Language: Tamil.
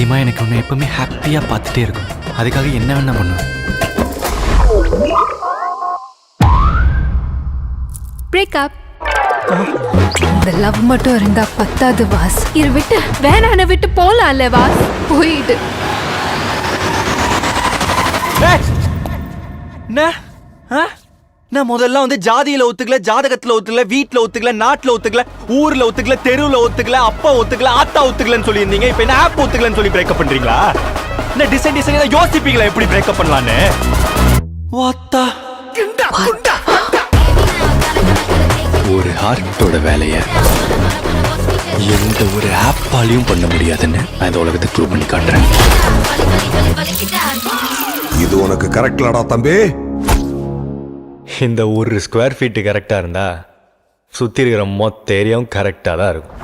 சத்தியமா எனக்கு உன்னை எப்பவுமே ஹாப்பியா பார்த்துட்டே இருக்கும். அதுக்காக என்ன வேணா பண்ணுவேன். பிரேக்கப். இந்த லவ் மட்டும் இருந்தா பத்தாது வாஸ். இரு விட்டு வேணான விட்டு போலாம்ல வாஸ். போயிடு. நான் முதல்ல வந்து ஜாதியில ஒத்துக்கல, ஜாதகத்துல ஒத்துக்கல, வீட்டுல ஒத்துக்கல, நாட்டுல ஒத்துக்கல, ஊர்ல ஒத்துக்கல, தெருவுல ஒத்துக்கல, அப்பா ஒத்துக்கல, ஆத்தா ஒத்துக்கலன்னு சொல்லியிருந்தீங்க. இப்ப என்ன ஆப் ஒத்துக்கலன்னு சொல்லி பிரேக்கப் பண்றீங்களா? என்ன டிசைன் யோசிப்பீங்களா எப்படி பிரேக்கப் பண்ணலான்னு? வாத்தா ஒரு ஹார்ட்டோட வேலைய எந்த ஒரு ஆப்பாலையும் பண்ண முடியாதுன்னு நான் இந்த உலகத்துக்கு ப்ரூவ் பண்ணி காட்டுறேன். இது உனக்கு கரெக்ட்லடா தம்பி. இந்த ஒரு ஸ்கொயர் ஃபீட்டு கரெக்டா இருந்தா சுத்தி இருக்கிற மொத்த ஏரியாவும் கரெக்டா தான் இருக்கும்.